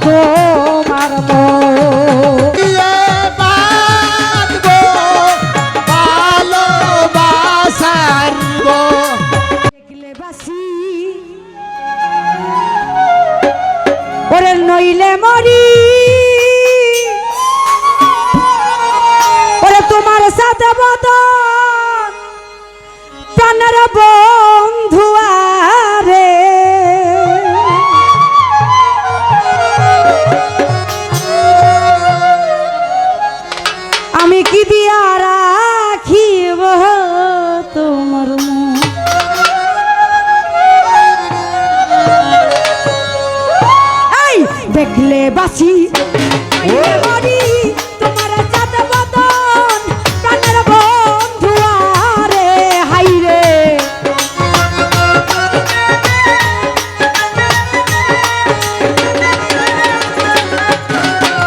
তোমার দেখলে বাসি ওরে নইলে মরি ওরে তোমার সাথে বদন প্রাণের বন্ধু আরে আমি কি দিয়া রাখিব তোমার এই দেখলে বাসি মরি তোমার সাথে বদন প্রাণের বন্ধু আরে হাই রে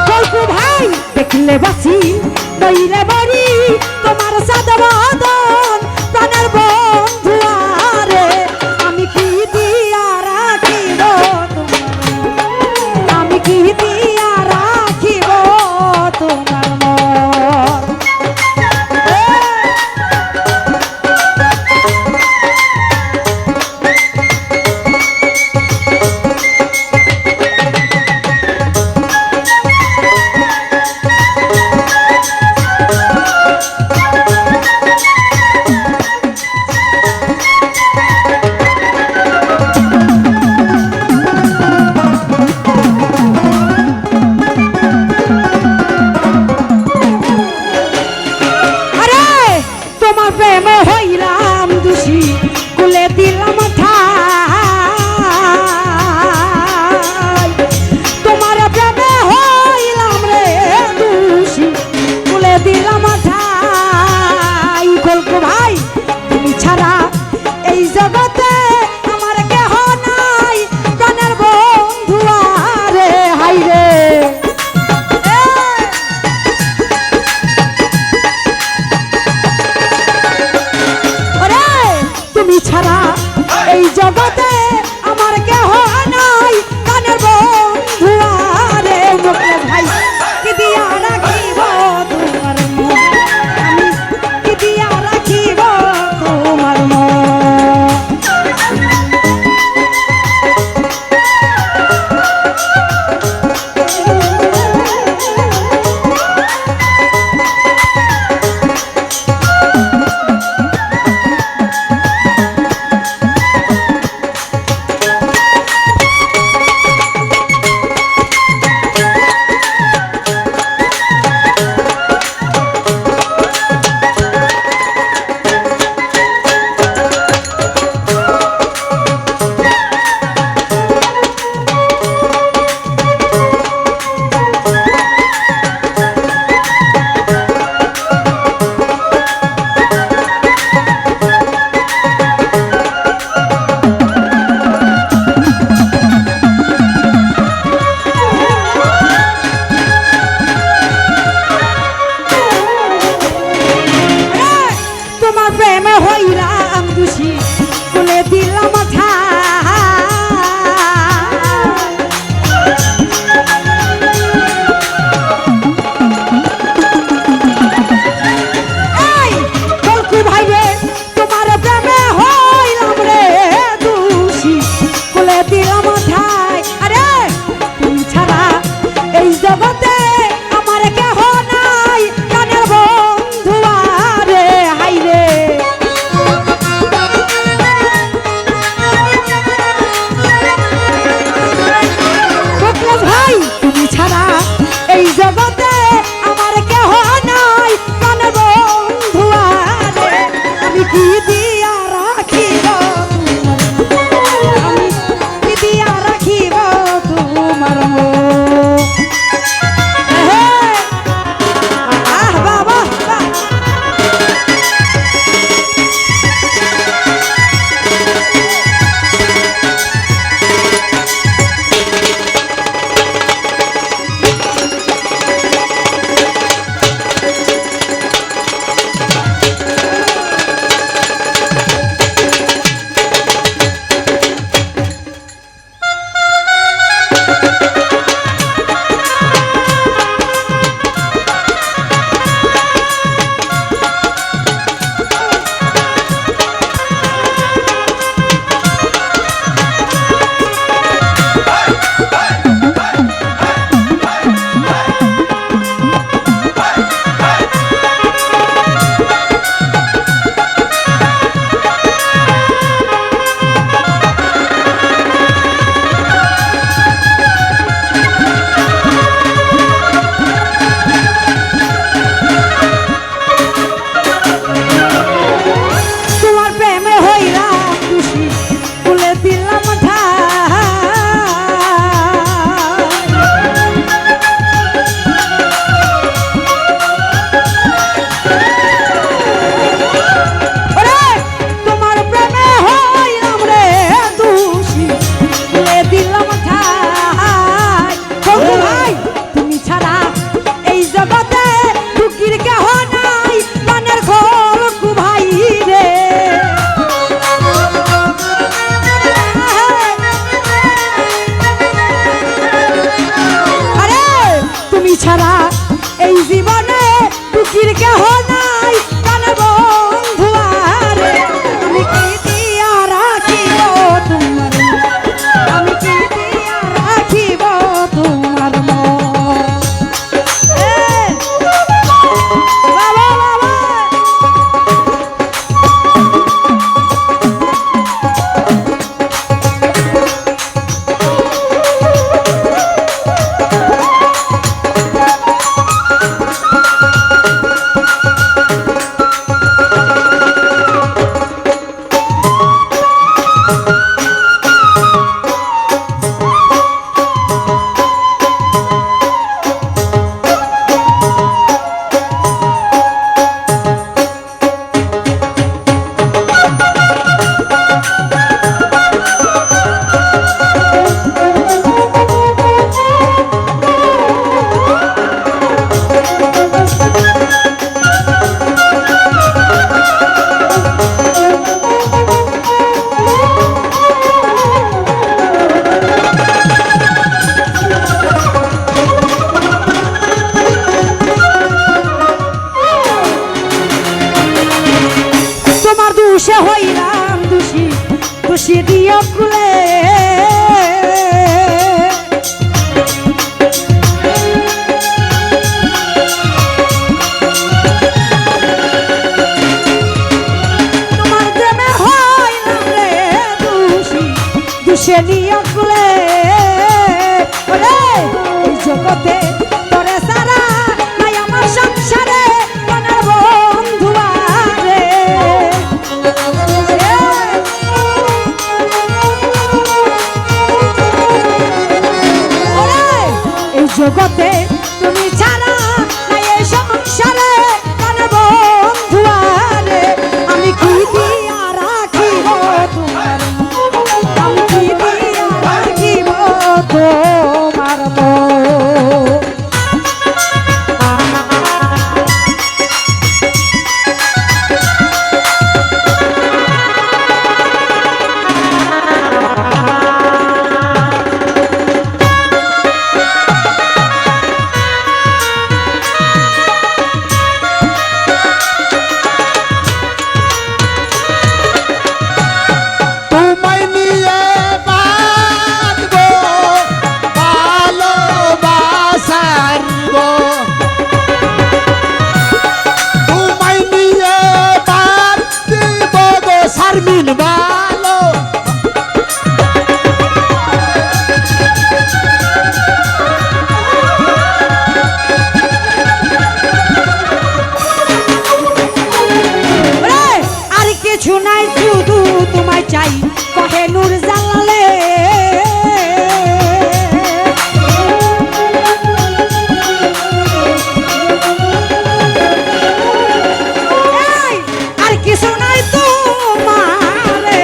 বলবো ভাই দেখলে বাসি নইলে মরি তোমার সাথে বদন প্রাণের বন্ধু আরে আমি কি দিয়া রাখিব আমি কি দিয়া রাখিব আকুলে ওরে এই জগতে তোরে সারা নাই আমার সংসারে প্রাণের বন্ধু আরে ওরে এই জগতে তুমি ছাড়া নাই এই সংসারে প্রাণের বন্ধু আরে আমি কি দিয়া রাখিব তোমার আমি কি দিয়া রাখিব তোমার চাই কহে নূর জালালে আর কিছু নাই তোমারে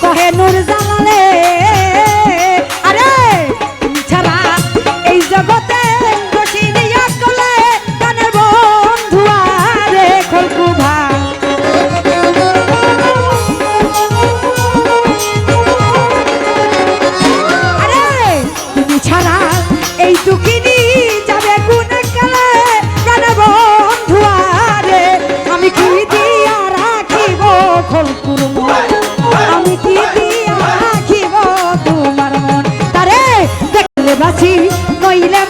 কহে নূর জালালে আরে তুমি ছাড়া এই জগতে বসি দিয়া কলে গানের বন্ধু আরে খলকু ভাই এই দুঃখিনী যাবে কোন কালে প্রাণ বন্ধু আরে আমি কি দিয়া রাখিব খলকুর মন আমি কি দিয়া রাখিব তোমার মন তারে দেখলে বাসি নইলে